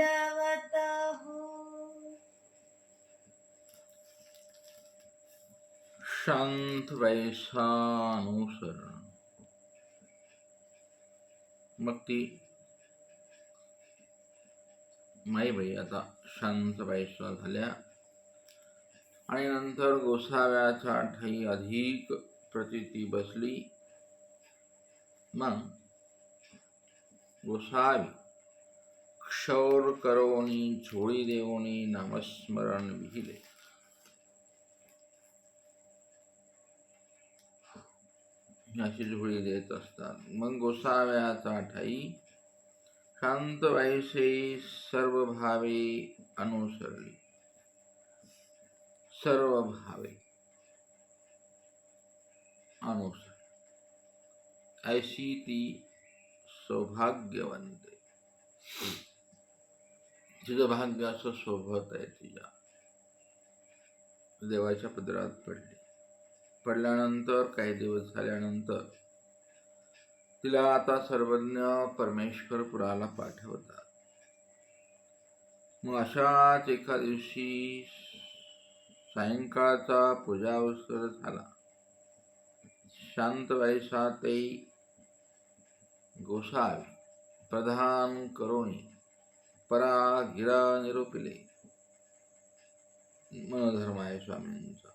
दंडवत हो. शांत वैसा अनुसरण. मग ती माईबाई आता शांत वैसा झाल्या आणि नंतर गोसाव्याचा ठाई अधिक प्रतीती बसली. मग गोसावी क्षौर करोनी झोळी देवोनी नामस्मरण विहिले. अशी झोळी देत असतात. मग गोसाव्याचा ठाई शांत वैसे सर्व भावे अनुसरली. सर्व भावे अनुसर ऐशी ती सौभाग्यवंते. तिचं भाग्य असं सोबत आहे. तिच्या देवाच्या पदरात पडली. पडल्यानंतर काही दिवस झाल्यानंतर तिला आता सर्वज्ञ परमेश्वर पुराला पाठवतात. मग अशाच एका दिवशी सायंकाळचा पूजावसर झाला. शांत वैसा ते गोसावी प्रधान करोनी परा गिरा निरोपिले. मनोधर्म आहे स्वामींचा.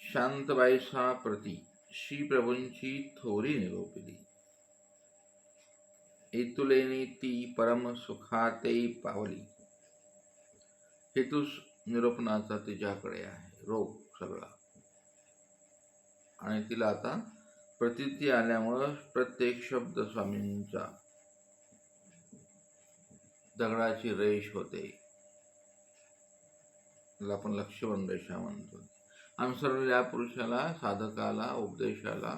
शांत वैसा प्रती श्री प्रभूंची थोरी निरोपिली. एतुलेनी ती परम सुखाते पावली. हेतू निरोपणाचा तिच्याकडे आहे, रोग सगळा. आणि तिला आता प्रतीती आल्यामुळं प्रत्येक शब्द स्वामींचा दगडाची रेष होते. तिला आपण लक्ष्मण रेषा म्हणतो. अनुसरलेल्या पुरुषाला, साधकाला, उपदेशाला,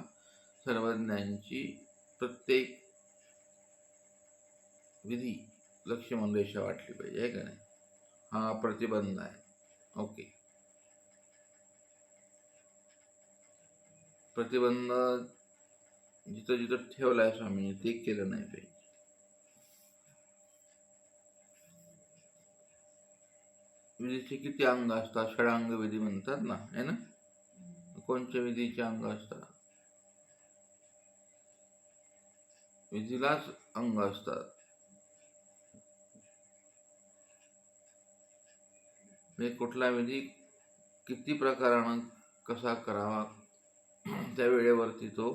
सर्वज्ञांची प्रत्येक विधी लक्ष्मण रेषा वाटली पाहिजे, आहे का नाही? हा प्रतिबंध आहे. ओके. प्रतिबंध जिथं जिथं ठेवलाय स्वामींनी ते केलं नाही पाहिजे. विधीचे किती अंग असतात? षडांग विधी म्हणतात ना, है ना? कोणत्या विधीचे अंग असतात? विधीलाच अंग असतात. कुठला विधी किती प्रकारानं कसा करावा त्या वेळेवरती तो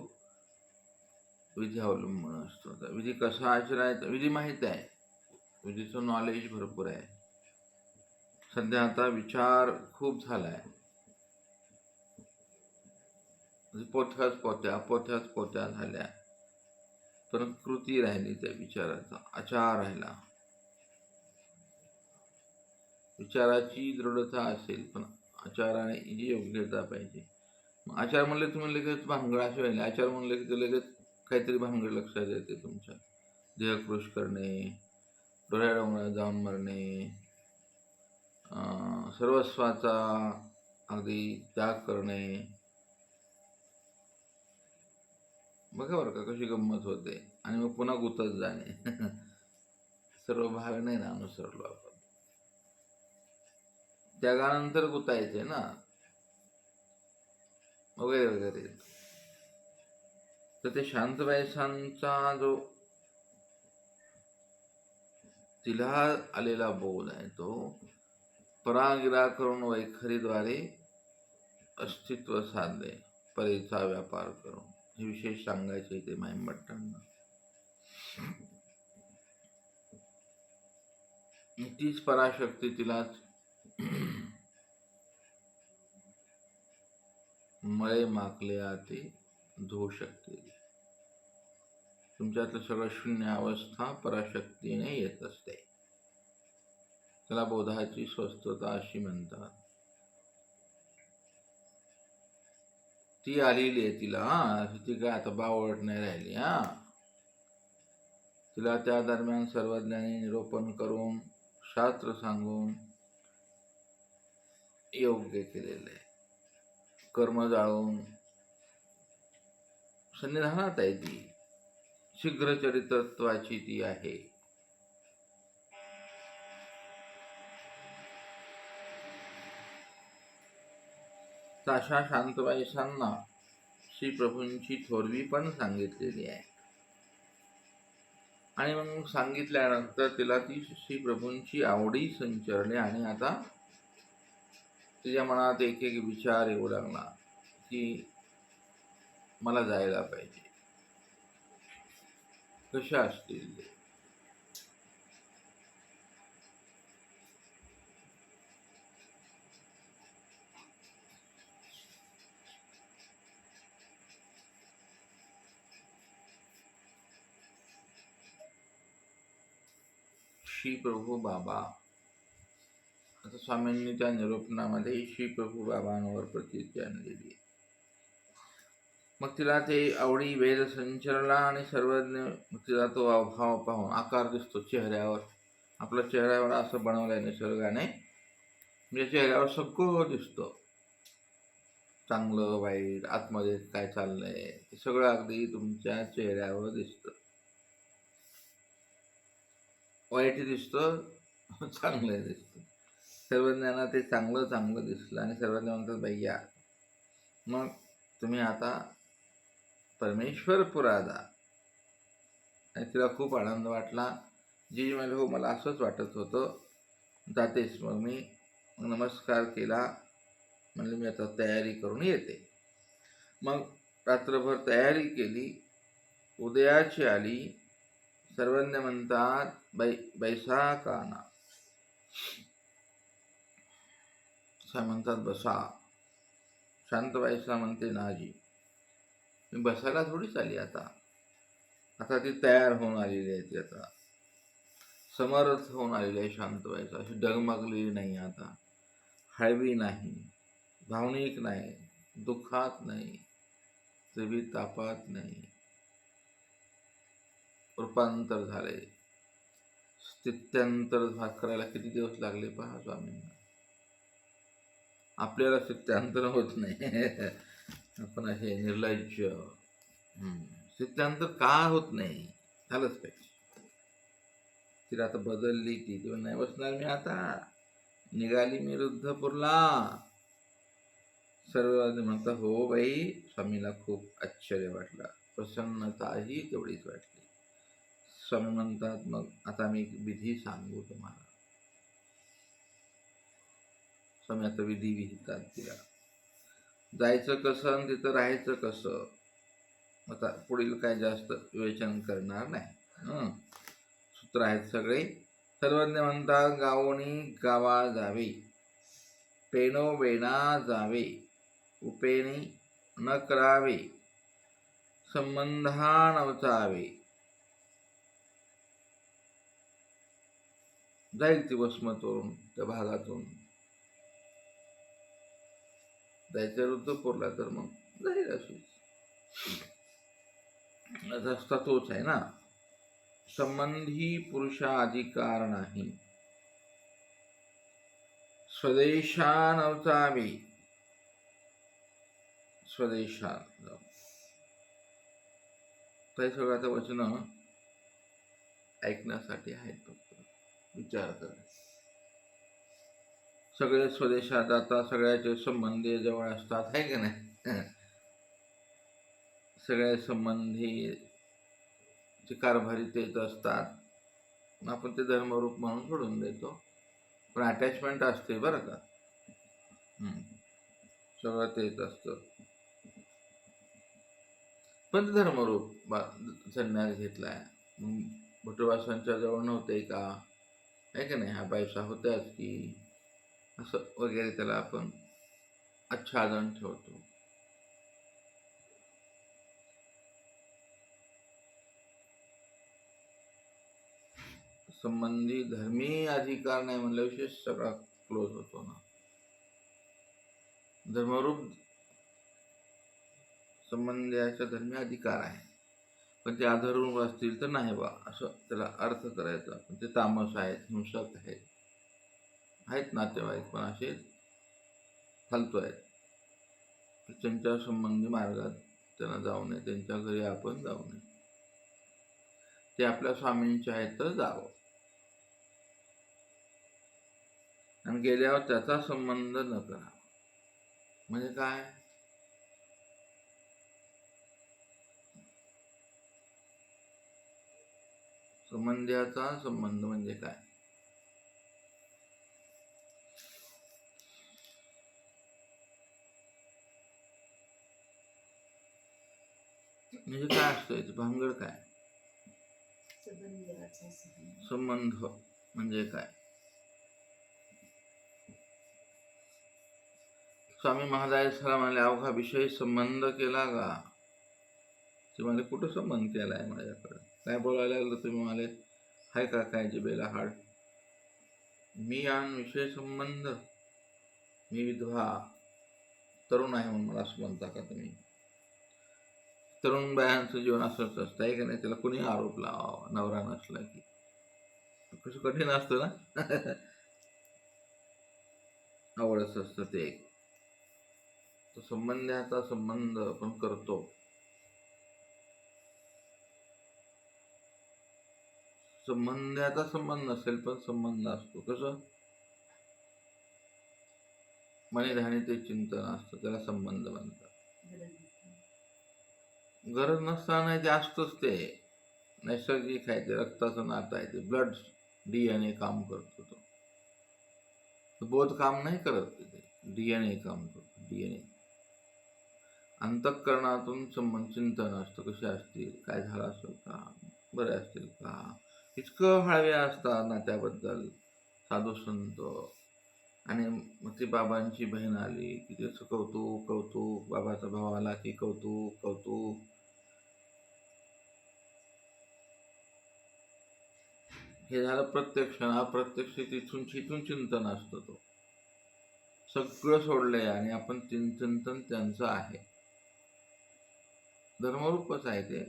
विधी अवलंबून असतो. विधी कसा आचरायचा विधी माहीत आहे. विधीचं नॉलेज भरपूर आहे. सध्या आता विचार खूप झालाय. पोथ्याच पोथ्या झाल्या, पण कृती राहिली त्या विचाराचा, आचार राहिला. विचाराची दृढता असेल पण आचाराने जी योग्यता पाहिजे. आचार म्हणले तुम्ही लगेच भानगड असे व्हायला. आचार म्हणले की ते लगेच काहीतरी भानगड लक्षात येते. तुमच्या देहकृश करणे, डोळ्या डोंगरात जाऊन मरणे, सर्वस्वाचा अगदी त्याग करणे. बघा बरं का कशी गंमत होते. आणि मग पुन्हा गुतत जाणे. सर्व भावे नाही ना अनुसरलो आपण. त्यागानंतर गुतायचे ना, वगैरे वगैरे. तर ते शांत वैसांचा जो तिला आलेला बोध आहे तो परागिरा करून वैखरीद्वारे अस्तित्व साधले, परेचा व्यापार करून. हे विशेष सांगायचे ते माईंभट्टांना. तीच पराशक्ती तिलाच मळे माकले आते धुवू शकते. तुमच्यातलं सगळं शून्य अवस्था पराशक्तीने येत असते. त्याला बोधाची स्वस्थता अशी म्हणतात. ती आलेली आहे तिला. ती काय आता बावळट नाही राहिली. तिला त्या दरम्यान सर्वज्ञानी निरोपण करून, शास्त्र सांगून योग्य केलेलं आहे. कर्म जाळून सन्निधानात आहे ती. शीघ्र चरितत्वाची ती आहे. अशा शांतबाईसांना श्री प्रभूंची थोरवी पण सांगितलेली आहे. आणि मग सांगितल्यानंतर तिला ती श्री प्रभूंची आवडी संचरली आणि आता तिच्या मनात एक एक विचार येऊ लागला की मला जायला पाहिजे. कशा असतील ते? श्री प्रभू बाबा, आता स्वामींनी त्या निरूपणामध्ये श्री प्रभू बाबांवर प्रचिती आणलेली आहे. मग तिला ते आवडी वेद संचरला आणि सर्वज्ञ तिला तो अभाव पाहून आकार दिसतो चेहऱ्यावर. आपला चेहऱ्यावर असं बनवलंय निसर्गाने, म्हणजे चेहऱ्यावर सगळं दिसतं, चांगलं वाईट आतमध्ये काय चाललंय ते सगळं अगदी तुमच्या चेहऱ्यावर दिसतं. वाईट दिसतं, चांगलं दिसतं. सर्वज्ञांना ते चांगलं चांगलं दिसलं आणि सर्वज्ञ म्हणतात भैया मग तुम्ही आता परमेश्वरपुरा जा. आणि तिला खूप आनंद वाटला. जी म्हणजे हो मला असंच वाटत होतं, जातेच. मग मी नमस्कार केला, म्हणले मी आता तयारी करून येते. मग रात्रभर तयारी केली. उदयाची आली. सर्वज्ञ म्हणतात बैसा काना. म्हणतात बसा. शांतबाईसा म्हणते नाजी मी बसायला थोडीच आली, आता ती तयार होऊन आलेली आहे. ती आता समर्थ होऊन आलेली आहे. शांतबाईसा अशी डगमगलेली नाही, आता हळवी नाही, भावनिक नाही, दुःखात नाही, त्रिविध तापात नाही. रूपांतर झाले. स्थित्यांतर करायला किती दिवस लागले पहा स्वामींना. आपल्याला स्थित्यांतर होत नाही. आपण असे निर्लज्ज. स्थित्यांतर का होत नाही? झालंच पाहिजे. तिला आता बदलली ती. तेव्हा नाही बसणार मी आता. निघाली मी रुद्धपूरला. सर्व म्हणतात हो बाई. स्वामीला खूप आश्चर्य वाटलं, प्रसन्नताही तेवढीच वाटली. स्वामी म्हणतात मग आता मी विधी सांगू तुम्हाला. स्वामी आता विधी विहितात तिला. जायचं कसं आणि तिथं राहायचं कसं. आता पुढील काय जास्त विवेचन करणार नाही. सूत्र आहेत सगळे. सर्वज्ञ म्हणतात गावोनी गावा जावे, पेनो वेणा जावे, उपेनी न करावे, संबंधा नवचावे. जाईल ती वसमतवरून, त्या भागातून जायचं रुद्धपूरला, तर मग जाईल अशीच. रस्ता तोच आहे ना. संबंधी पुरुषा अधिकार नाही, स्वदेशा नवचावे. स्वदेशात जाऊ. काही सगळं वचन ऐकण्यासाठी आहेत, फक्त विचार करा. सगळे स्वदेशात जातात, सगळ्याचे संबंधी जवळ असतात, आहे की नाही. सगळे संबंधी कारभारी तेच असतात. आपण ते धर्मरूप म्हणून सोडून देतो, पण अटॅचमेंट असते बरं का. सगळं तेच असतं, पण धर्मरूप संन्यास घेतलाय. भटवासांच्या जवळ नव्हते का, आहे की नाही. हा पैसा होत्याच की, असं वगैरे त्याला आपण आच्छादन ठेवतो. संबंधी धर्मी अधिकार नाही म्हणल्याविषयी सगळा क्लोज होतो ना. धर्मरूप संबंधाचा धर्मी अधिकार आहे, पण ते आधारून असतील तर नाही बा, असं त्याला अर्थ करायचा. पण ते तामस आहेत, हिंसक आहेत नातेवाईक, पण असे फालतू आहेत. त्यांच्या संबंधी मार्गात त्यांना जाऊ नये, त्यांच्या घरी आपण जाऊ नये. ते आपल्या स्वामींचे आहेत तर जावं, आणि गेल्यावर त्याचा संबंध न करावा. म्हणजे काय? संबंधाचा संबंध म्हणजे काय? म्हणजे काय असतं याचं भानगड काय? संबंध म्हणजे काय? स्वामी महाराज म्हणाले, अवघा विषय संबंध केला का? ते म्हणाले, कुठं संबंध केलाय माझ्याकडे? काय बोलायला लागलं तुम्ही? म्हणाले, हाय का काय जिभेला हाड? मी आणि विषय संबंध? मी विधवा तरुण आहे म्हणून मला असं म्हणता का तुम्ही? तरुण बायांचं जीवन असंच असतं आहे का नाही? त्याला कुणी आरोप लावा नवरा नसला की. कसं कठीण असतं ना. आवडच असतं ते. तो संबंधाचा संबंध आपण करतो. संबंधाचा संबंध नसेल पण संबंध असतो. कसं? मनी ते चिंतन असतं, त्याला संबंध म्हणतात. गरज नसताना ते असतंच. ते नैसर्गिक आहे, ते रक्ताचं नातं आहे, ते ब्लड DNA काम करतो. तो बोध काम नाही करत, ते DNA काम करतो. DNA अंतःकरणातून संबंध चिंतन असतं. कसे असतील, काय झालं असेल का, बरे असतील का, इतकं हळवे असतात ना त्याबद्दल साधू संत. आणि मग ती बाबांची बहीण आली की त्याचं कौतुक कौतुक, बाबाचा भाव आला की कौतुक कौतुक. हे झालं प्रत्यक्ष. अप्रत्यक्ष तिथून चिंतन असतं. तो सगळं सोडलंय आणि आपण चिंतन त्यांचं आहे. धर्मरूपच आहे ते,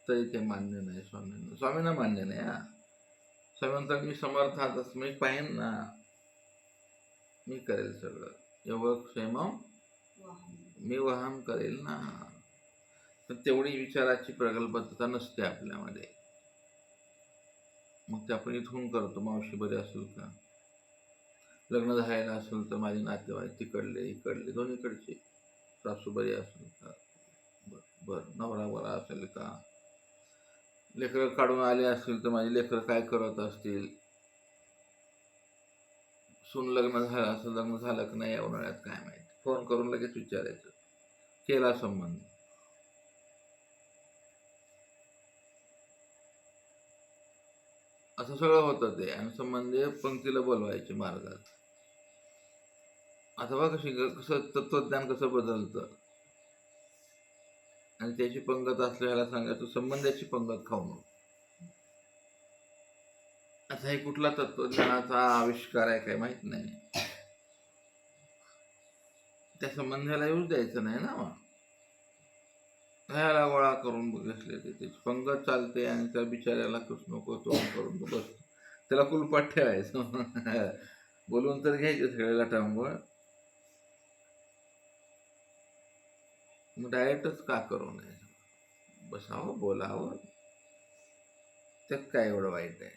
तरी ते मान्य नाही स्वामींना. स्वामींना मान्य नाही. स्वामी म्हणतात, मी समर्थातच, मी पाहिन ना, मी करेल सगळं. योगक्षेम मी वहन करेल ना. तर तेवढी विचाराची प्रगल्भता नसते आपल्यामध्ये. मग ते आपण इथून करतो. मावशी बरे असेल का, लग्न झालेलं असेल तर माझे नातेवाईक तिकडले इकडले दोन्हीकडचे, सासू बरी असेल का, बरं नवरा बरा असेल का, लेकरं काढून आले असतील तर माझी लेकरं काय करत असतील, सून लग्न झालं असं, लग्न झालं की नाही या उन्हाळ्यात काय माहिती, फोन करून लगेच विचारायचं. केला संबंध. असं सगळं होतं ते. आणि संबंध पंक्तीला बोलवायचे मार्गात. आता बघा कसं तत्वज्ञान कसं बदलतं. आणि त्याची पंगत असल्याला सांगायचं संबंधाची पंगत खाऊ नको. आता हे कुठला तत्वज्ञानाचा आविष्कार आहे काय माहित नाही. त्या संबंधाला येऊच द्यायचं नाही ना. मग ह्याला गोळा करून बघितले त्याची पंगत चालते आणि त्या बिचाऱ्याला कुछ नको तोंड करून बसतो. त्याला कुलपाट ठेवायचं. बोलून तर घ्यायचे सगळे लटांगोळ. मग डायरेक्टच का करू नये? बसावं, बोलावं, त्यात काय एवढं वाईट आहे?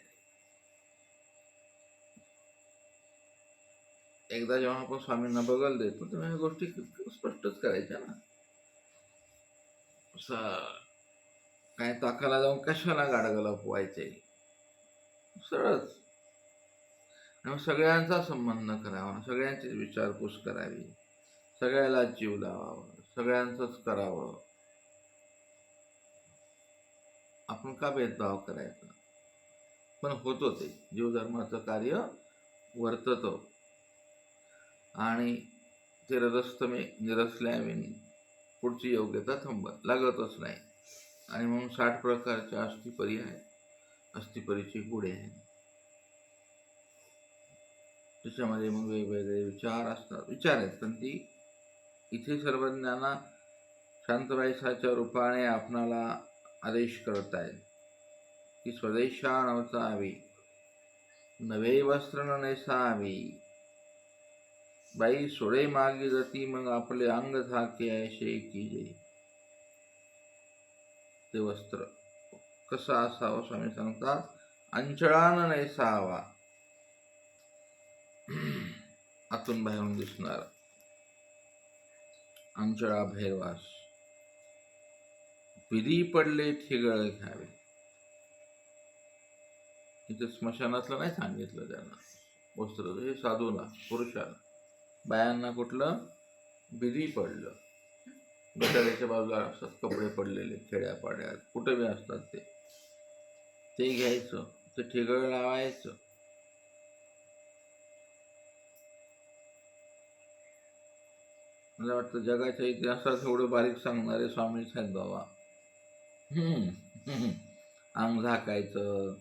एकदा जेव्हा आपण स्वामींना बघायला देतो तेव्हा ह्या गोष्टी स्पष्टच करायच्या ना. काय ताकाला जाऊन कशाला गाडगाला पोवायचे, सरळच. आणि सगळ्यांचा संबंध करावा, सगळ्यांची विचारपूस करावी, सगळ्याला जीव लावावा, सगळ्यांचंच करावं. आपण का भेदभाव करायचा? पण होतो ते जीवधर्माचं कार्य वर्ततो. आणि ते रजस्तमे निरसल्याविनी पुढची योग्यता थांबत लागतच नाही. आणि म्हणून 60 प्रकारच्या अस्थिपरी आहेत. अस्थिपरीची गुढे आहेत. त्याच्यामध्ये मग वेगवेगळे विचार असतात. विचार आहेत पण ती इथे सर्वज्ञांना शांतरायसाच्या रूपाने आपणाला आदेश करत आहेत की स्वदेशा नवसावी, नवे वस्त्र न नेसावी, बाई सोडे मागे जाती, मग आपले अंग झाके ऐशे कीजे. ते वस्त्र कसं असावं स्वामी सांगतात, अंचळान नैसावा, आतून बाहेरून दिसणार, अंचळा भैरवास, विधी पडले ठिगळ घ्यावे. इथे स्मशानातलं नाही सांगितलं त्यांना वस्त्र, हे साधूला, पुरुषाला. बायांना कुठलं विधी पडलं, गटाराच्या बाजूला असतात कपडे पडलेले, खेड्यापाड्यात कुठे बी असतात ते घ्यायचं, ते ठिगळ लावायचं. मला वाटतं जगाच्या इतिहासात एवढं बारीक सांगणारे स्वामीच आहेत बाबा. अंग झाकायचं,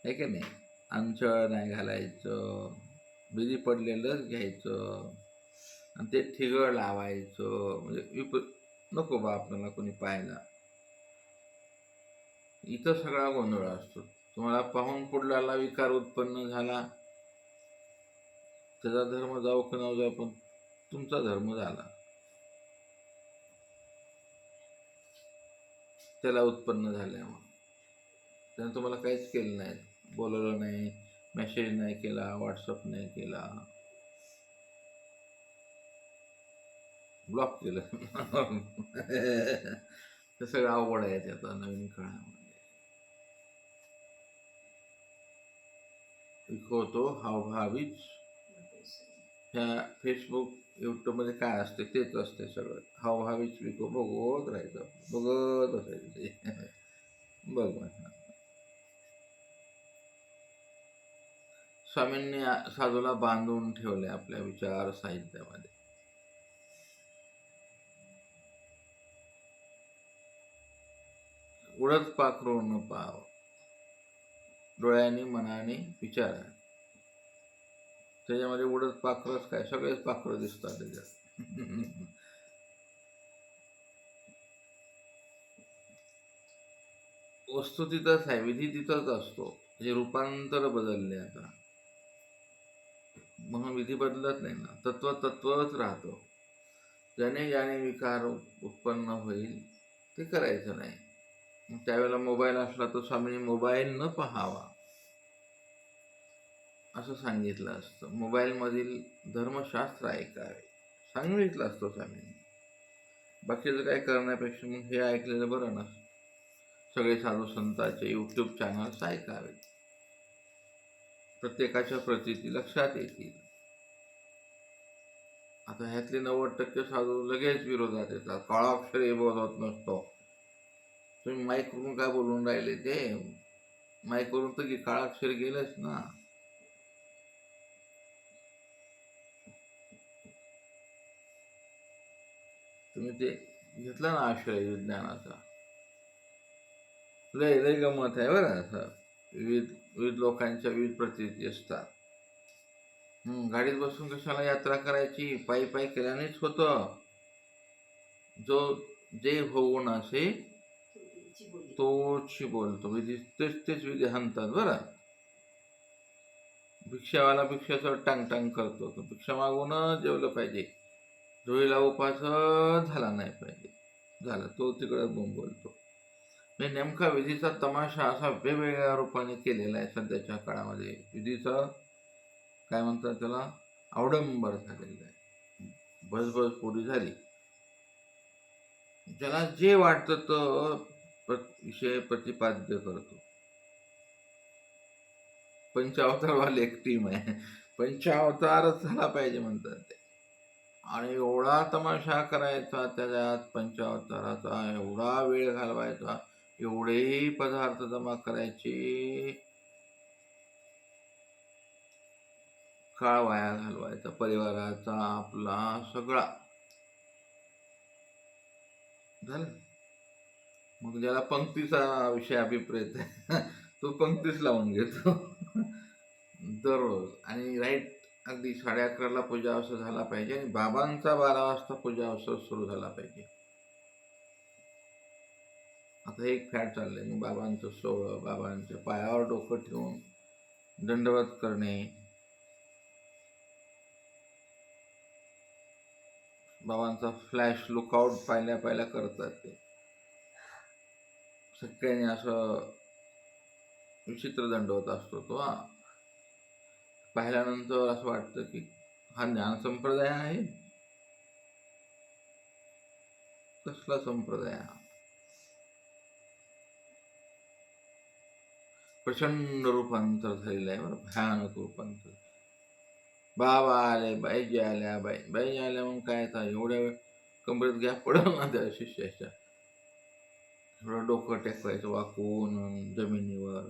आहे की नाही, अंचळ नाही घालायचं, बिजी पडलेलंच घ्यायचं आणि ते ठिगळ लावायचं. म्हणजे नको बा आपल्याला कोणी पाहायला. इथं सगळा गोंधळ असतो. तुम्हाला पाहून पुढल्याला विकार उत्पन्न झाला, त्याचा धर्म जाऊ की न जाऊ, पण तुमचा धर्म झाला, त्याला उत्पन्न झाल्यामुळे. त्यानं तुम्हाला काहीच केलं नाही, बोलवलं नाही, मेसेज नाही केला, व्हॉट्सअप नाही केला, ब्लॉक केलं. ते सगळं अवघड आहे आता नवीन काळामध्ये. होतो हावभावीच. ह्या फेसबुक यूट्यूबमध्ये काय असते तेच असते सगळं. हावभावीच विको बघत राहायचं, बघत असायचं ते. बघ म्हटलं, स्वामींनी साधूला बांधून ठेवले आपल्या विचार साहित्यामध्ये. उडत पाखरू न पाव, डोळ्यांनी मनाने विचार. त्याच्यामध्ये उडत पाखरच काय, सगळेच पाखरं दिसतात त्याच्यात. वस्तू तिथंच आहे, विधी तिथंच असतो. म्हणजे रूपांतर बदलले आता, म्हणून विधी बदलत नाही ना, तत्व तत्वच राहतो. ज्याने ज्याने विकार उत्पन्न होईल ते करायचं नाही. त्यावेळेला मोबाईल असला तर स्वामींनी मोबाईल न पाहावा असं सांगितलं असतं. मोबाईलमधील धर्मशास्त्र ऐकावे सांगितलं असतं स्वामींनी. बाकीचं काय करण्यापेक्षा मग हे ऐकलेलं बरं ना. सगळे साधू संतांचे यूट्यूब चॅनल्स ऐकावे, प्रत्येकाच्या प्रतीती लक्षात येतील. आता ह्यातले 90% साधू लगेच विरोधात येतात. काळाक्षर बोलत नसतो. तुम्ही माईकवरून काय बोलून राहिले, ते माईकवरून तर की काळाक्षर गेलंच ना. तुम्ही ते घेतलं ना आश्रय विज्ञानाचा, लय लय गमत आहे बरं. असं विविध विविध लोकांच्या विविध प्रतीती असतात. गाडीत बसून कशाला यात्रा करायची, पायी पायी केल्यानेच होतं. जो जे होऊन असे तोच बोलतो, विधी तेच तेच विधी हाणतात बरं. भिक्षावाला भिक्षाचं टांग टांग करतो, तो भिक्षा मागूनच जेवलं पाहिजे. धुळीला उपास झाला नाही पाहिजे, झाला तो तिकडे बोलतो. म्हणजे नेमका विधीचा तमाशा असा वेगवेगळ्या रूपाने केलेला आहे सध्याच्या काळामध्ये. विधीचा काय म्हणतात त्याला, अवडंबर झालेलं आहे, भसभस पुरी झाली. ज्याला जे वाटतं तो विषय प्रतिपाद्य करतो. पंचावतारवाली एक टीम आहे, पंचावतारच झाला पाहिजे म्हणतात ते. आणि एवढा तमाशा करायचा त्याच्यात पंचावताराचा, एवढा वेळ घालवायचा, एवढेही पदार्थ जमा करायचे, काळ वाया घालवायचा परिवाराचा, आपला सगळा. झालं. मग ज्याला पंक्तीचा विषय अभिप्रेत आहे तो पंक्तीच लावून घेतो दररोज. आणि राईट अगदी 11:30ला पूजा अवसर झाला पाहिजे आणि बाबांचा 12 वाजता पूजा अवसर सुरू झाला पाहिजे. आता एक फॅट चाललंय, मग बाबांचं सोहळं, बाबांच्या पायावर डोकं ठेवून दंडवत करणे, बाबांचा फ्लॅश लुकआउट पाहिल्या पाहिल्या करतात ते. सगळ्यांनी असं विचित्र दंडवत असतो तो. पाहिल्यानंतर असं वाटतं की हा ज्ञान संप्रदाय आहे, कसला संप्रदाय हा. प्रचंड रूपांतर झालेलं आहे बरं, भयानक रूपांतर. बाबा आले, बाईजी आल्या, बाई आल्या, मग काय आता एवढ्या वेळ कमरेत गॅप पडल ना त्या शिष्याच्या. थोडं डोकं टेकवायचं वाकून जमिनीवर.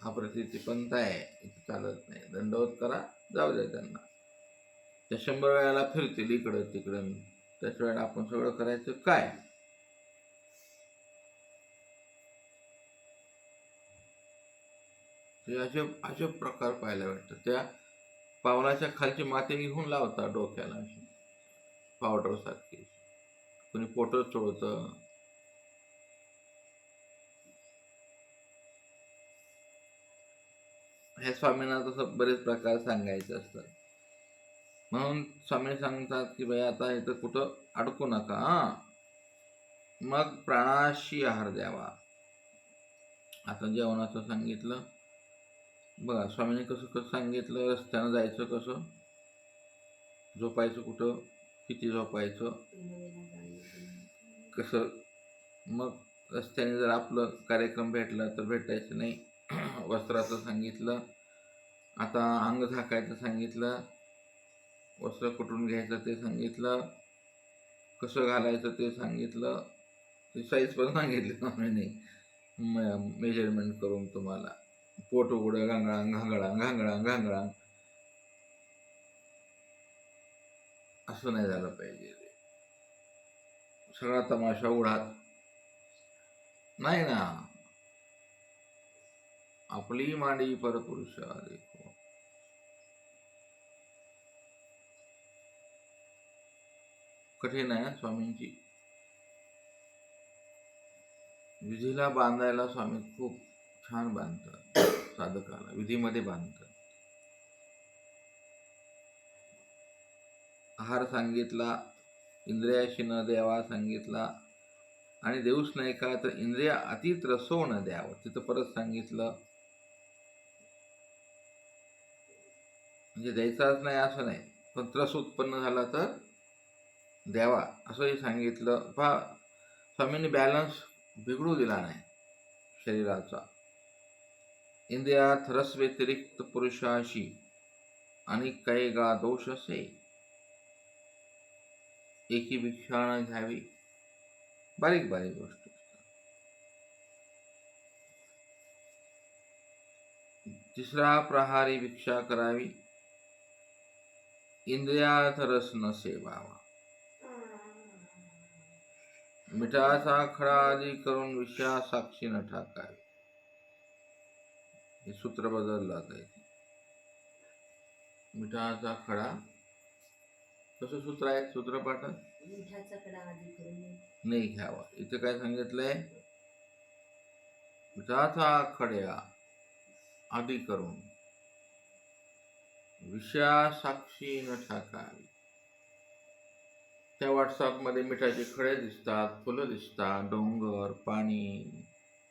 हा प्रतीची पंथ आहे, इथे चालत नाही. दंडवत करा, जाऊ द्या त्यांना. त्या 100 वेळाला फिरतील इकडं तिकडं, त्याच वेळेला आपण सगळं करायचं काय. असे असे प्रकार पाहायला भेटतात. त्या पावलाच्या खालची माती घेऊन लावतात डोक्याला अशी पावडर सारखी, कोणी पोटच चोळतं. हे स्वामींना तसं बरेच प्रकार सांगायचे असतात. म्हणून स्वामी सांगतात की बाई आता इथं कुठं अडकू नका. मग प्राणाशी आहार द्यावा. आता जेवणाचं सांगितलं बघा, स्वामींनी कसं कसं सांगितलं. रस्त्यानं जायचं कसं, झोपायचं कुठं, किती झोपायचं, कसं. मग रस्त्याने जर आपलं कार्यक्रम भेटला तर भेटायचं नाही. वस्त्राचं सांगितलं. आता अंग झाकायचं सांगितलं, वस्त्र कुठून घ्यायचं ते सांगितलं, कसं घालायचं ते सांगितलं, ते साईज पण सांगितली स्वामींनी मेजरमेंट करून तुम्हाला. पोट उघडं घांगळांग घांगळांग घांगळांग घांगळांग असं नाही झालं पाहिजे. सगळा तमाशा उडात नाही ना. आपली मांडी परपुरुषा देखो. कठीण आहे स्वामींची. विधीला बांधायला स्वामी खूप छान बांधतात. साधकाला विधीमध्ये बांधतात. आहार सांगितला, इंद्रियाशी न द्यावा सांगितला, आणि देऊच नाही का तर इंद्रिया अति रसो न द्यावं. तिथं परत सांगितलं, म्हणजे द्यायचाच नाही असं नाही, पण त्रस उत्पन्न झाला तर द्यावा असंही सांगितलं. स्वामींनी बॅलन्स बिघडू दिला नाही शरीराचा. इंद्रियात रस व्यतिरिक्त पुरुषाशी आणि काही गा दोष असे, एकी भिक्षा न घ्यावी. बारीक बारीक गोष्ट. तिसरा प्रहारी भिक्षा करावी. इंद्रियात रस न सेवावा. मिठाचा खडा आदी करून विषया साक्षी न टाकावी. हे सूत्र बदललं आहे. मिठाचा खडा कसं सूत्र आहे सूत्रपाठात, मिठाचा खडा आदी करून नाही घ्यावा. इथे काय सांगितलंय, मिठाचा खड्या आदी करून विषया साक्षी न टाकावी. त्या व्हॉट्सअपमध्ये मिठाचे खडे दिसतात, फुलं दिसतात, डोंगर, पाणी,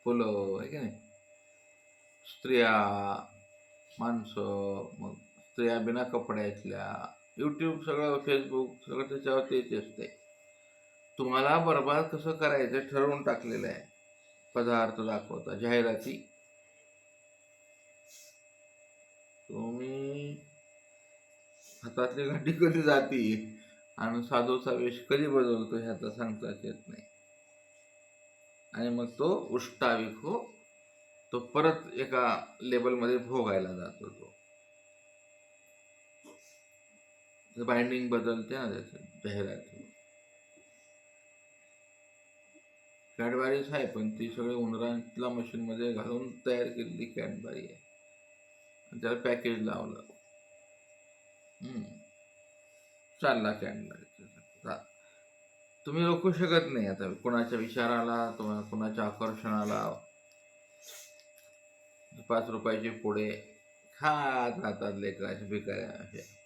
फुलं, आहे की नाही. स्त्रिया, माणसं, मग स्त्रिया बिना कपड्यातल्या, यूट्यूब सगळं, फेसबुक सगळं त्याच्यावर तेच असते. तुम्हाला बरबाद कसं करायचं ठरवून टाकलेलं आहे. पदार्थ दाखवता, जाहिराती. तुम्ही हातातली घंटी कधी जाती आणि साधूचा वेश कधी बदलतो ह्याचा सांगताच येत नाही. आणि मग तो उष्टाविखो तो परत एका लेबलमध्ये भोगायला जातो. तो बाइंडिंग बदलते ना त्याचं, जाहिराती. कॅडबरीज आहे, पण ती सगळी उंदरांतल्या मशीनमध्ये घालून तयार केलेली कॅडबरी आहे. त्याला पॅकेज लावलं, चालला कॅडबरी. तुम्ही रोखू शकत नाही. आता कोणाच्या विचाराला, कोणाच्या आकर्षणाला 5 रुपयाचे पुढे खात राहतात लेकराचे भिकाऱ्या. असे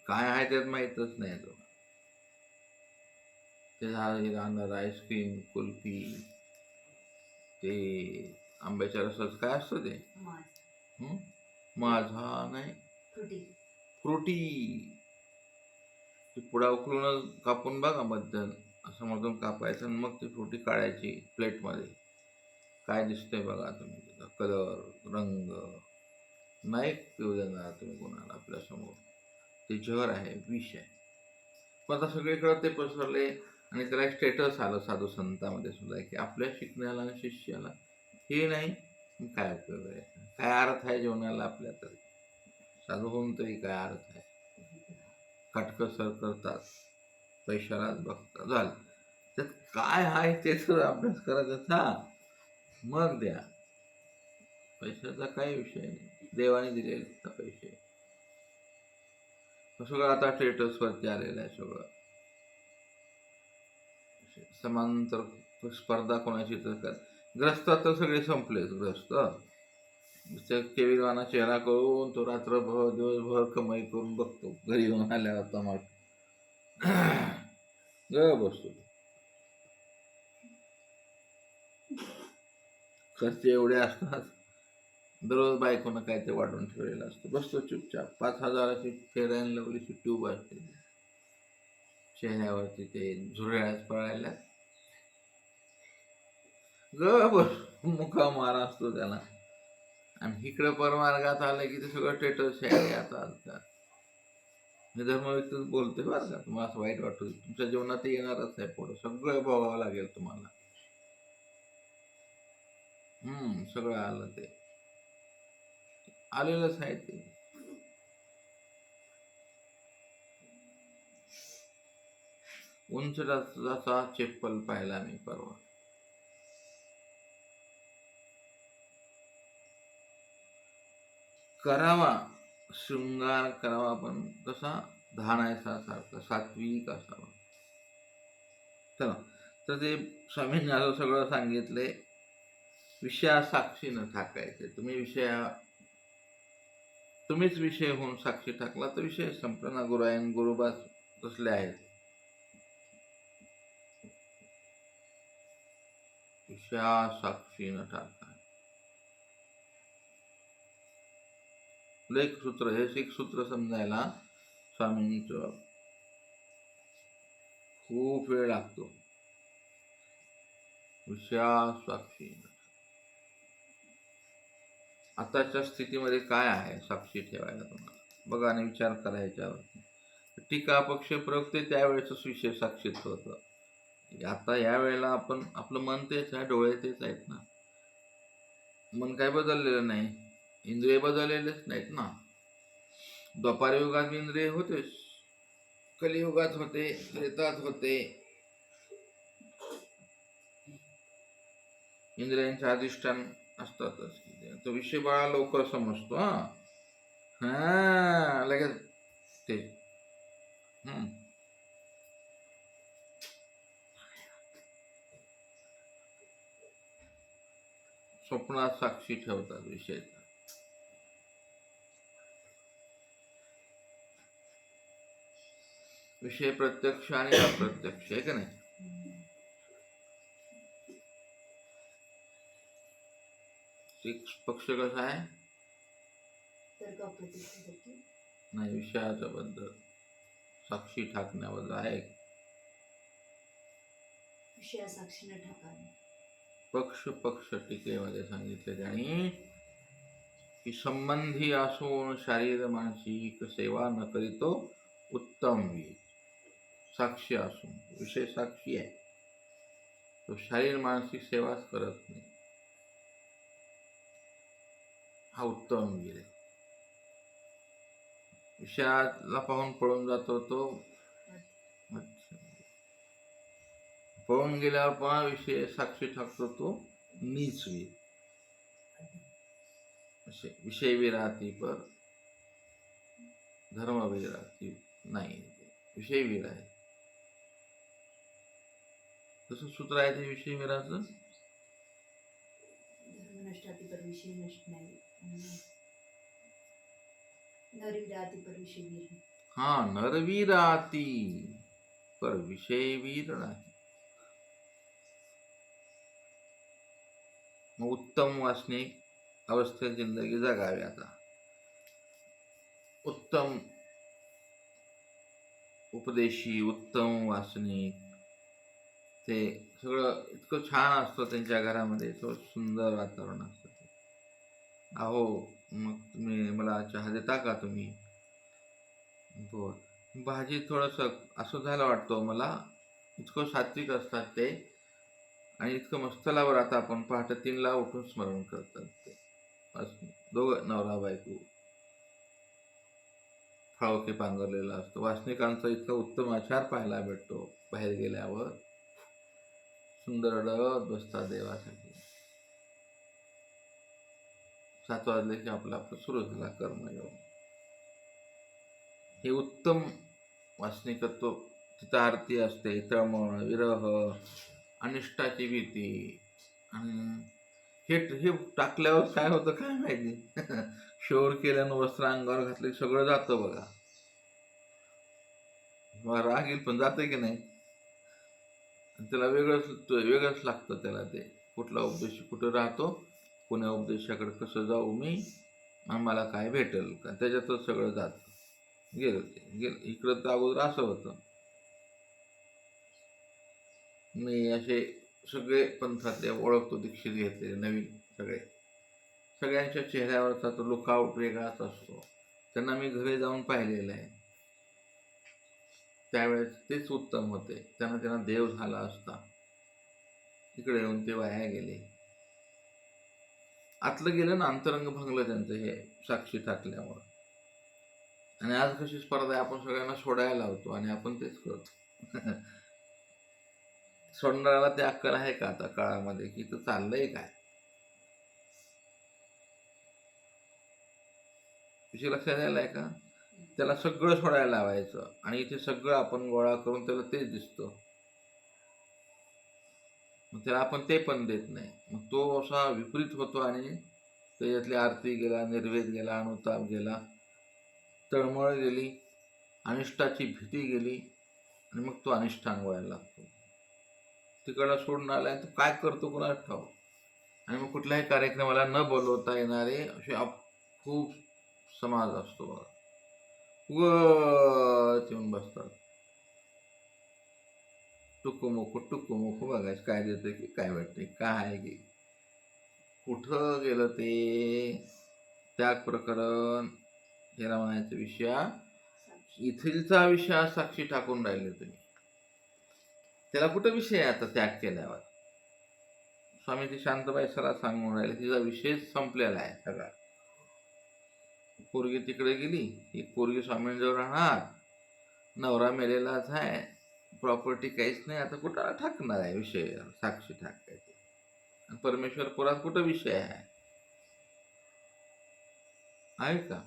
काय आहे त्यात माहीतच नाही. तो ते झालं आईस्क्रीम, कुल्फी, ते आंब्याच्या रसाचं काय असतं ते माज हं? माझा नाही फ्रुटी फ्रुटी. ती पुडा उकळून कापून बघा मध्य असं मधून कापायचं आणि मग ती फ्रुटी काढायची प्लेटमध्ये. काय दिसतंय बघा तुम्ही त्याचा कलर रंग. नाही पिऊ देणार तुम्ही कोणाला आपल्यासमोर. ते जहर आहे, विष आहे. पण आता सगळीकडे ते पसरले आणि त्याला एक स्टेटस आलं साधू संतांमध्ये सुद्धा की आपल्या शिकण्याला आणि शिष्याला हे नाही मग काय उपयोग आहे, काय अर्थ आहे जीवनाला आपल्या तरी. साधू होऊन तरी काय अर्थ आहे. काटकसर करतात, पैशालाच बघतात, झालं. त्यात काय आहे ते तर अभ्यास करायचा, मग द्या. पैशाचा काही विषय नाही, देवाने दिलेले पैसे. सगळं आता स्टेटसवरती आलेलं आहे सगळं. समांतर स्पर्धा कोणाची तर कर. ग्रस्त तर सगळे संपलेच ग्रस्त. केविलवाना चेहरा करून तो रात्रभर दिवसभर कमाई करून बघतो, घरी येऊन आल्यावर तमाट ग बसतो. खर्च एवढे असतात, दररोज बायकोनं काय ते वाढवून ठेवलेलं असतं, बसतो चुपचाप. 5,000ची फेअर अँड लवलीची ट्यूब असते चेहऱ्यावरती, ते झुरळ्याच पळायला ग बस मुका मार असतो त्याला. आणि इकडं परमार्गात आलं की ते सगळं स्टेटस आहे. आता मी धर्मव्यक्तीच बोलतोय बरं का, तुम्हाला असं वाईट वाटतं तुमच्या जीवनात येणारच आहे, पुढं सगळं भोगावं लागेल तुम्हाला. सगळं आलं ते आलेलंच आहे ते. उंच जसा चप्पल पाहिला मी परवा. करावा शृंगार करावा, पण कसा धानायचा सारखा सात्विक असावा. चला, तर ते स्वामींनी असं सगळं सांगितले. विषया साक्षी न ठाकायचे. तुम्हीच विषय होऊन साक्षी टाकला तर विषय संपला ना. गुरायन गुरुबाज कसले आहेत, विषया साक्षी न टाका. लेख सूत्र, हे एक सूत्र समजायला स्वामींचं खूप वेळ लागतो. विषया साक्षी. आताच्या स्थितीमध्ये काय आहे साक्षी ठेवायला तुम्हाला बघा आणि विचार करा याच्यावरती. टीका पक्ष प्रवक्ते त्यावेळेच विषय साक्षीत होतं. आता या वेळेला आपण आपलं मन तेच आहे, डोळे तेच आहेत ना. मन काय बदललेलं नाही, इंद्रिय बदललेलेच नाहीत ना. द्वापार युगात इंद्रिय होतेच, कलियुगात होते, त्रेतात होते. इंद्रियांचे अधिष्ठान असतातच. तो विषय बळा लवकर समजतो. हा लगेच ते स्वप्नात साक्षी ठेवतात विषयाचा. विषय प्रत्यक्ष आणि अप्रत्यक्ष आहे का नाही. पक्ष कसा आहे, नाही विषयाच्या बद्दल साक्षी ठाकण्याबद्दल आहे. विषया साक्षी न ठाकावे. पक्ष टीकेमध्ये सांगितले त्यांनी की संबंधी असून शारीर मानसिक सेवा न करीतो उत्तम वीर. साक्षी असून विषय साक्षी आहे, तो शारीर मानसिक सेवाच करत नाही, हा उत्तम वीर आहे. विषयाला पाहून पळून जातो तो पळून गेल्यावर पण विषय साक्षी ठाकतो तो नीच वीर. विषय विराती पर धर्म विराती नाही, विषय वीर आहे. तसं सूत्र आहे ते विषय वीराचं. नष्टाती पर विषय नष्ट नाही, नरविराती पर विषय वीर. हा, नरविराती पर विषय वीर नाही. मग उत्तम वासनिक अवस्थेत जिंदगी जगावी. आता उत्तम उपदेशी, उत्तम वासनिक, ते सगळं इतकं छान असतं त्यांच्या घरामध्ये, इतकं सुंदर वातावरण असतं ते. अहो, मग तुम्ही मला चहा देता का तुम्ही? बर. भाजी थोडंसं असं झालं वाटतं मला, इतकं सात्विक असतात ते, आणि इतकं मस्त लावर. आता आपण पहाटे 3ला उठून स्मरण करतात ते दोघं नवरा बायको. फाळोखे पांघरलेला असतो. वासनिकांचा इतका उत्तम आचार पाहायला भेटतो. बाहेर गेल्यावर सुंदर रडत बसतात देवासाठी. 7 वाजले की आपला सुरू झाला कर्मयोग. हे उत्तम वासनिकत्व. तिथं आरती असते, तळमळ, विरह, अनिष्टाची भीती. आणि हे हे टाकल्यावर काय होतं काय माहिती. शोर केल्यानं वस्त्र अंगावर घातले की सगळं जातं बघा. मग राग येईल पण जातं की नाही. त्याला वेगळंच लागतं त्याला ते. कुठला उपदेश कुठं राहतो, कोण्या उपदेशाकडे कसं जाऊ मी, मला काय भेटेल का, त्याच्यातच सगळं जातं. गेलं इकडं तर अगोदर असं होतं. मी असे सगळे पंथातले ओळखतो, दीक्षित घेतलेले नवीन सगळ्यांच्या चेहऱ्यावरचा तो लुकआउट वेगळाच असतो. त्यांना मी घरी जाऊन पाहिलेलं आहे. त्यावेळेस तेच उत्तम होते. त्यांना देव झाला असता. इकडे येऊन ते वाया गेले. आतलं गेलं ना, अंतरंग भंगलं त्यांचं हे साक्षी टाकल्यावर. आणि आज कशी स्पर्धा आहे, आपण सगळ्यांना सोडायला लावतो आणि आपण तेच करतो. सोडणाऱ्याला ते अक्कल आहे का आता काळामध्ये, की तर चाललंय काय. विषय लक्षात यायलाय का. त्याला सगळं सोडायला लावायचं आणि इथे सगळं आपण गोळा करून त्याला तेच दिसतं. मग त्याला आपण ते पण देत नाही. मग तो असा विपरीत होतो आणि त्याच्यातली आरती गेला, निर्वेद गेला, अनुताप गेला, तळमळ गेली, अनिष्टाची भीती गेली, आणि मग तो अनिष्टांग व्हायला लागतो. तिकडला सोडून आलाय तो काय करतो कोणाला ठाऊक. आणि मग कुठल्याही कार्यक्रमाला न बोलवता येणारे असे खूप समाज असतो बघा. येऊन बसतात. टुकू बघायचं काय देतं की काय वाटते काय आहे की. कुठं गेलं ते त्याग प्रकरण. याला म्हणायचं विषय, इथलचा विषय साक्षी टाकून राहिले तुम्ही. त्याला कुठं विषय आहे आता त्याग केल्यावर. स्वामी ती शांताबाई सरा सांगून राहिले, तिचा विषय संपलेला आहे सगळा. पोरगी तिकडे गेली, एक पोरगी स्वामींजवळ राहणार, नवरा मेलेलाच आहे, प्रॉपर्टी काहीच नाही, आता कुठं टाकणार आहे विषय साक्षी टाकायची. परमेश्वर पुरात कुठं विषय आहे का.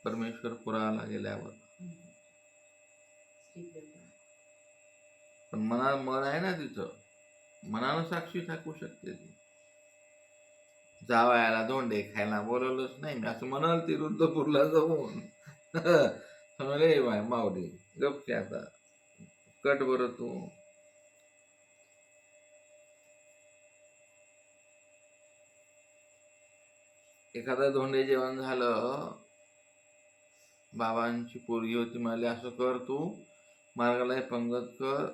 परमेश्वर पुराला गेल्यावर पण मन आहे ना तिथं, मनानं साक्षी टाकू शकते ती. जावयाला धोंडे खायला बोलवलंच नाही मी, असं म्हणाल ती रुद्रपूरला जाऊन. रे बाय माऊली गप आता कट बरं तू. एखादं धोंडे जेवण झालं, बाबांची पोरगी होती, मला असं कर तू मार्गाला पंगत कर,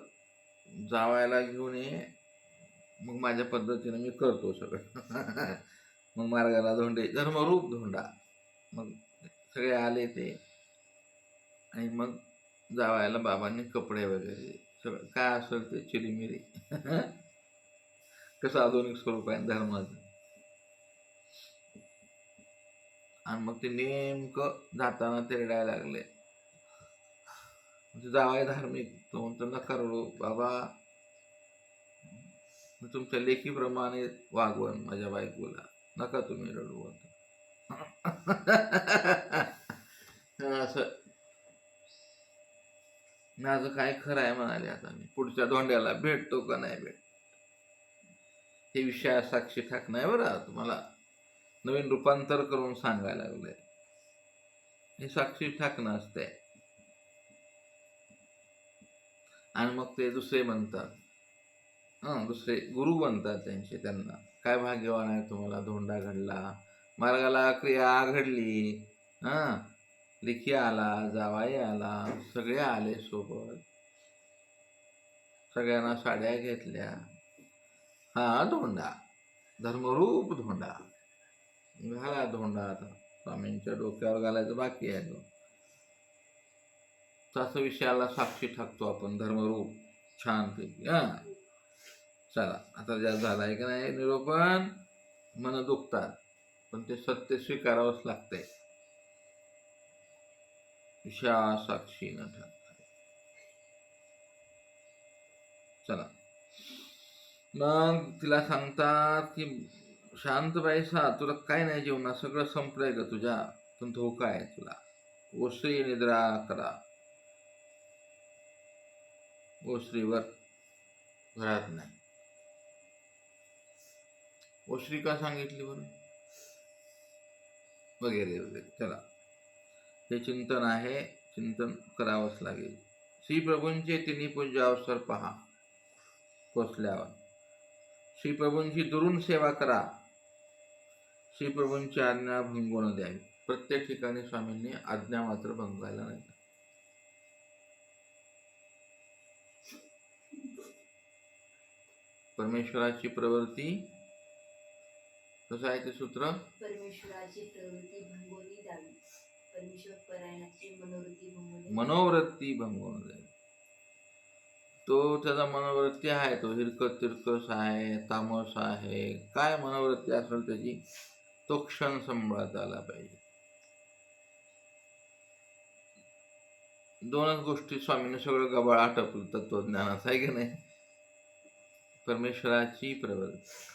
जावायला घेऊन ये, मग माझ्या पद्धतीने मी करतो सगळं. मग मार्गाला धोंडे, धर्मरूप धोंडा. मग सगळे आले ते, आणि मग जावायला बाबांनी कपडे वगैरे सगळं काय असेल ते चिरीमिरी. कसं आधुनिक स्वरूप आहे धर्माचं. आणि मग ते नेमकं जाताना ते रडायला लागले. जावाय धार्मिक, तो म्हणतो नका रडू बाबा, तुमच्या लेखीप्रमाणे वागवण माझ्या बायकोला, नका तुम्ही रडू. असं माझं काय खरं आहे म्हणाले. आता मी पुढच्या धोंड्याला भेटतो का नाही भेट, हे विषया साक्षी ठाक नाही बरं. तुम्हाला नवीन रूपांतर करून सांगायला लागलंय. हे साक्षी ठाक नसते. आणि मग ते दुसरे म्हणतात दुसरे गुरु बनतात त्यांचे. त्यांना काय भाग्यवान आहे तुम्हाला, धोंडा घडला, मार्गाला क्रिया घडली, हां लिखी आला, जावाई आला, सगळे आले सोबत, सगळ्यांना साड्या घेतल्या. हा धोंडा, धर्मरूप धोंडा. घाला धोंडा आता, स्वामींच्या डोक्यावर घालायचं बाकी आहे तो. तसं विषयाला साक्षी टाकतो आपण, धर्मरूप छानपैकी. चला आता ज्या झाला आहे की नाही निरोपण, मन दुखतात पण ते सत्य स्वीकारावंच लागतंय. विषया साक्षी न ठाकता. चला मग तिला सांगतात की शांत बाईसा, तुला काय नाही जीवनात, सगळं संपलंय ग तुझ्या, पण धोका आहे तुला. ओसरी निद्रा करा, ओसरीवर घरात नाही. ओसरी का सांगितली बरं, वगैरे वगैरे. चला हे चिंतन आहे, चिंतन करावंच लागेल. श्री प्रभूंचे तिन्ही पूजा अवसर पहा पोचल्यावर. श्री प्रभूंची दुरून सेवा करा, श्री प्रभूंची आज्ञा भंगू न द्यावी. प्रत्येक ठिकाणी स्वामींनी आज्ञा मात्र भंगायला नाही. परमेश्वराची प्रवृत्ती, कसं आहे ते सूत्र, परमेश्वराची प्रवृत्ती भंगोनी द्यावी, परमेश्वर परायणाची मनोवृत्ती मनोवृत्ती भंगवून द्यावी. तो त्याचा मनोवृत्ती आहे, तो हिरकत तिरकस आहे, तामस आहे, काय मनोवृत्ती असेल त्याची, तो क्षण सांभाळता आला पाहिजे. दोनच गोष्टी स्वामीने सगळं गबाळ आटपलं तत्वज्ञानाचं, आहे की नाही. परमेश्वराची प्रवृत्ती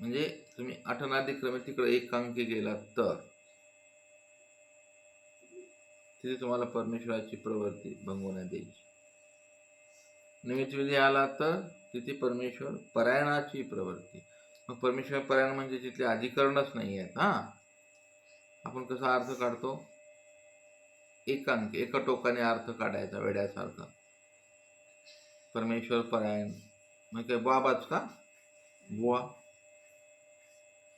म्हणजे तुम्ही आठनादिक्रमे तिकडे एकांकी गेलात तर तिथे तुम्हाला परमेश्वराची प्रवृत्ती भंगवण्यात द्यायची. निमित्तविधी आला तर तिथे परमेश्वर परायणाची प्रवृत्ती. मग परमेश्वर परायण म्हणजे तिथले अधिकरणच नाही आहेत. आपण कसा अर्थ काढतो, एकांकी, एका टोकाने अर्थ काढायचा वेड्यासारखा. परमेश्वर परायण म्हणजे काय बाबाच का, बुवा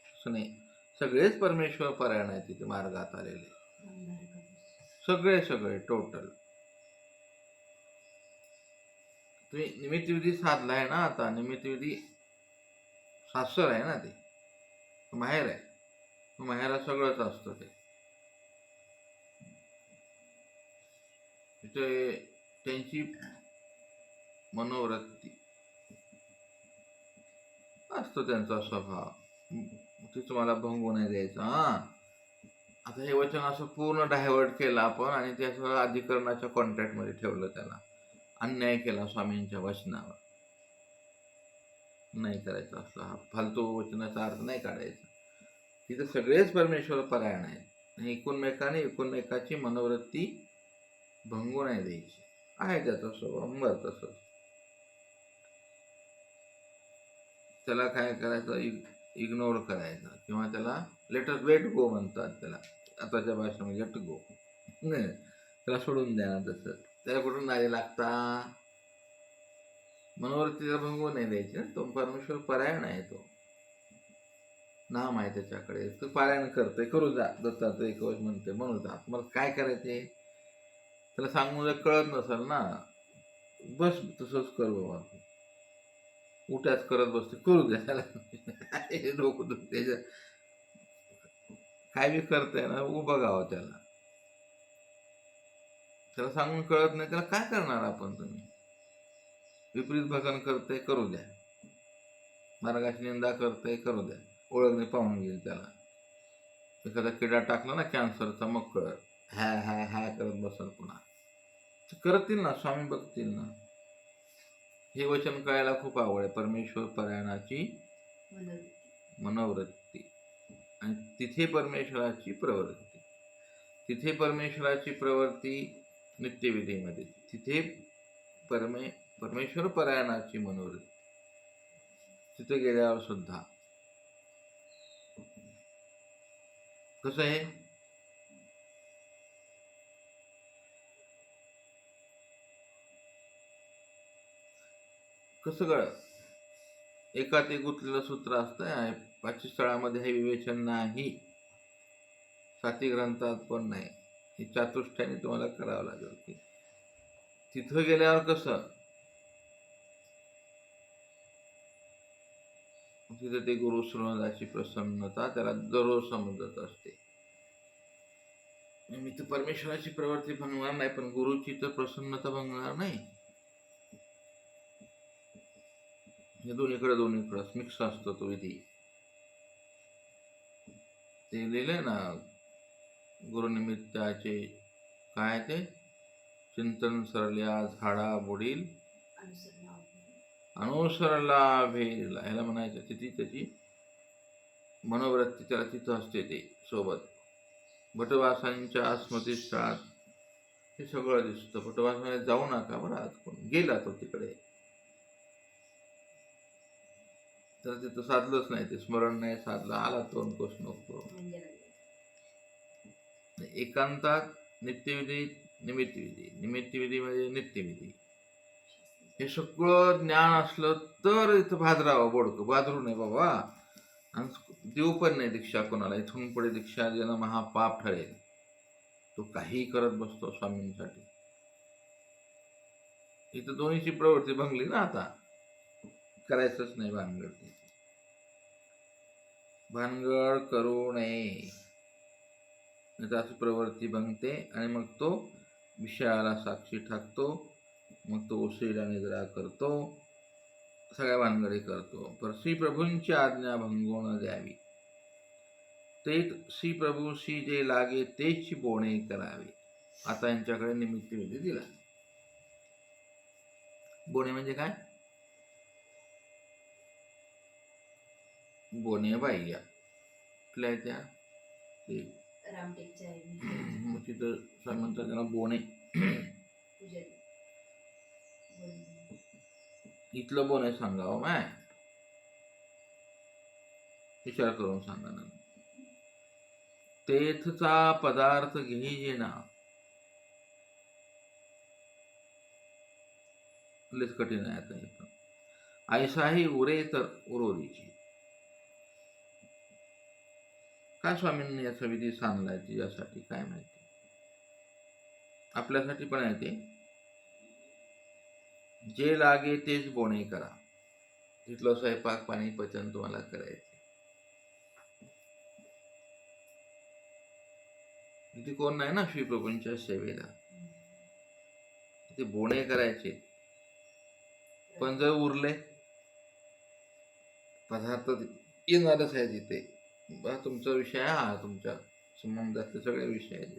असं नाही. सगळेच परमेश्वर परायण आहे तिथे मार्गात आलेले, सगळे टोटल. तुम्ही निमित्तविधी साधलाय ना, आता निमित्तविधी सासर आहे ना, ते माहेर आहे, माहेरात सगळंच असतं. तिथे त्यांची मनोवृत्ती असतो, त्यांचा स्वभाव, ते तुम्हाला भंगू नाही द्यायचा. आता हे वचन असं पूर्ण डायव्हर्ट केलं आपण आणि त्याचं अधिकरणाच्या कॉन्ट्रॅक्टमध्ये ठेवलं, त्याला अन्याय केला स्वामींच्या वचनावर. नाही करायचं असं, हा फालतू वचनाचा अर्थ नाही काढायचा. तिथे सगळेच परमेश्वर परायण आहेत आणि एकूणमेकाची मनोवृत्ती भंगू नाही द्यायची, आहे त्याचा स्वभाव तसंच. त्याला काय करायचं, इग्नोर करायचं, किंवा त्याला लेटर लेट गो म्हणतात त्याला आताच्या भाषेमध्ये, लेट गो, त्याला सोडून द्या. तसं त्याला कुठून नारे लागता, मनोवृत्तीला भंगू नाही द्यायची ना. तो परमेश्वर परायण आहे, तो नाम आहे त्याच्याकडे, तो पारायण करतोय, करू जा. दत्तात्रय कवच म्हणते, म्हणू जा, तुम्हाला काय करायचे त्याला सांगून जर कळत नसेल ना, बस तसंच कर बाबा, उठाच करत बसते, करू द्या त्याला. डोकं त्याच्या काय बी करताय ना, उभं गावं त्याला. त्याला सांगून कळत नाही, त्याला काय करणार आपण. तुम्ही विपरीत भजन करते, करू द्या. मार्गाची निंदा करते, करू द्या. ओळखणे पाहून घेईल त्याला. एखादा किडा टाकला ना कॅन्सरचा, मग कळत, ह्या करत बसल पुन्हा. करतील ना, स्वामी बघतील ना. हे वचन कळायला खूप आवड आहे, परमेश्वर परायणाची मनोवृत्ती आणि तिथे परमेश्वराची प्रवृत्ती. तिथे परमेश्वराची प्रवृत्ती नित्यविधीमध्ये, तिथे परमेश्वर परायणाची मनोवृत्ती. तिथे गेल्यावर सुद्धा कसं आहे, कसं कळ एका ते गुंतलेलं सूत्र असतं. 5 स्थळामध्ये हे विवेचन नाही, 7 ग्रंथात पण नाही. हे चातुष्टाने तुम्हाला करावं लागेल. की तिथं गेल्यावर कसं तिथे ते गुरु श्रवणाची प्रसन्नता त्याला दररोज समजत असते. मी तर परमेश्वराची प्रवृत्ती भंगणार नाही, पण गुरुची तर प्रसन्नता भंगणार नाही. हे दोन्हीकडे मिक्स असतो तो विधी. ते लिहिले ना गुरुनिमित्ताचे काय ते चिंतन सरल्या झाडा बुडील अनुसरला भेला, ह्याला म्हणायचं तिथे त्याची मनोवृत्ती त्याला तिथं असते ते सोबत. भटवासांच्या स्मृतीस्थळात हे सगळं दिसतं. भटवासाने जाऊ नका बरं, आज कोण गेला तो तिकडे तर तिथं साधलंच नाही, ते स्मरण नाही साधलं, आला तो अंकुश नको. एकांतात नित्यविधी निमित्तविधी, निमित्तविधी म्हणजे नित्यविधी, हे सगळं ज्ञान असलं तर इथं भादरावं बोडकं. भादरू नाही बाबा. आणि देऊ पण नाही दीक्षा कोणाला. इथून पुढे दीक्षा देणं महापाप ठरेल. तो काही करत बसतो स्वामींसाठी. इथं दोन्हीची प्रवृत्ती भंगली ना. आता करायचंच नाही भानगड. भानगड करू नये, अशी प्रवृत्ती भंगते आणि मग तो विषयाला साक्षी ठाकतो. मग तो उशिरा निद्रा करतो, सगळ्या भानगडी करतो. पर श्री प्रभूंची आज्ञा भंगो न द्यावी, तेच श्री प्रभूशी जे लागे तेच बोणे करावे. आता यांच्याकडे निमित्त विधी दिला. बोणे म्हणजे काय? बोणे बाई कुठल्या त्या ते मग तिथं म्हणतात त्यांना बोणे. इथलं बोणे सांगावं माय, विचार करून सांगा ना. तेथचा पदार्थ घेई ना, लयच कठीण आहे आता हे पण. ऐसाही उरे तर उरोरीची. काय स्वामींनी याचा विधी सांगलाय यासाठी काय माहिती. आपल्यासाठी पण आहे ते. जे लागे तेच बोणे करा. तिथलं स्वयंपाक पाणी पचन तुम्हाला करायचे. इथे कोण नाही ना श्रीप्रभूंच्या सेवेला, ते बोणे करायचे. पण जर उरले पदार्थ येणारच आहे तिथे. तुमचा विषय हा तुमच्या संबंधातले सगळे विषय आहेत.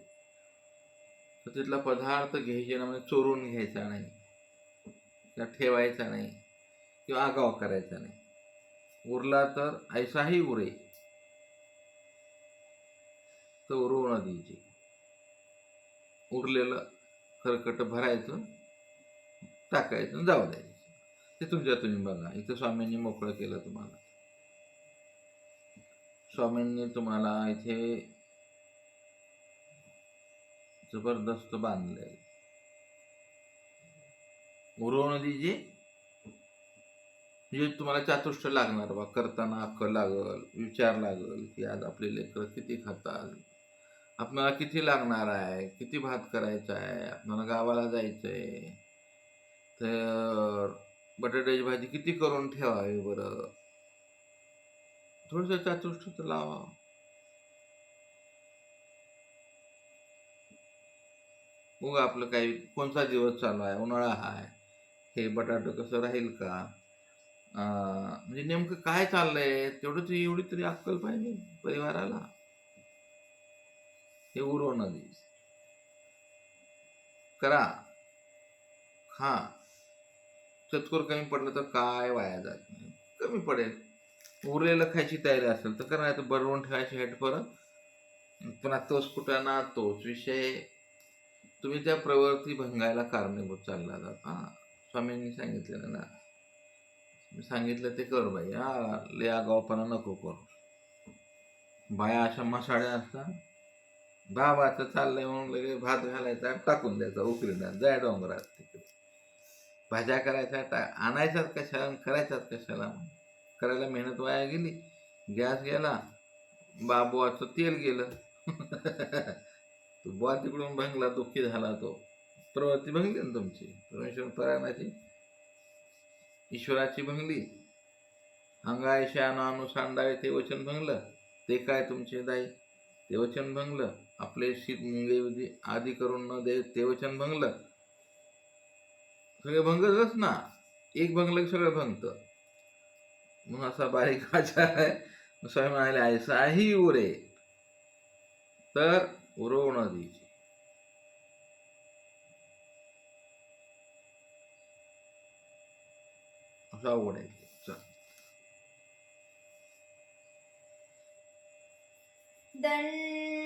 तर तिथला पदार्थ घ्यायचे ना, म्हणजे चोरून घ्यायचा नाही किंवा ठेवायचा नाही किंवा आगाव करायचा नाही. उरला तर ऐसाही उरे तर उरवू न द्यायचे. उरलेलं खरकट भरायचं, टाकायचं, जाऊ द्यायचं. ते तुमच्या तुम्ही बघा. इथं स्वामींनी मोकळं केलं तुम्हाला. स्वामींनी तुम्हाला इथे जबरदस्त बांधले. उरवून दीजिए म्हणजे तुम्हाला चातुष्ट लागणार बा. करताना अक्कल लागल, विचार लागल की आज आपले लेकरं किती खातात, आपल्याला किती लागणार आहे, किती भात करायचा आहे, आपल्याला गावाला जायचंय तर बटाट्याची भाजी किती करून ठेवावी बरं. थोडस चातुष्ट तर लावा. मग आपलं काही कोणता दिवस चालू आहे, उन्हाळा आहे, हे बटाटं कसं राहील का, म्हणजे नेमकं काय चाललंय तेवढं एवढी तरी अक्कल पाहिजे परिवाराला. हे उरवणं दे करा. हा चतकोर कमी पडलं तर काय वाया जात नाही, कमी पडेल. उरलेलं खायची तयारी असेल तर करा, तर बनवून ठेवायची हेट परत. पण तोच कुटाणा तोच विषय, तुम्ही त्या प्रवृत्ती भंगायला कारणीभूत चालला जाता. स्वामींनी सांगितलेलं ना, मी सांगितलं ते कर बाई. लय आगावपणा नको करू. बाया अशा मसाड्या असतात, बाबाचं चाललंय म्हणून लगेच भात घालायचा टाकून द्यायचा उकळीला, जाय डोंगरात तिकडे. भाज्या करायच्या आणायच्याच कशाला आणि करायच्याच कशाला. करायला मेहनत वाया गेली, गॅस गेला, बाबुआचं तेल गेलं. तो बुवा तिकडून भंगला, दुःखी झाला तो. प्रवृत्ती भंगली ना तुमची, परमेश्वर परायणाची, ईश्वराची भंगली. अंगायशा नानू सांडाय ते वचन भंगलं. ते काय तुमचे दाई, ते वचन भंगलं. आपले शीत मुंगे विधी आदी करून न दे, ते वचन भंगलं. सगळे भंगतच ना, एक भंगलं की सगळं भंगतं. म्हणून असा बारीक आचार आहे. स्वामी म्हणाले ऐसाही उरे तर उरव नदीची. असं अवघड आहे. दंड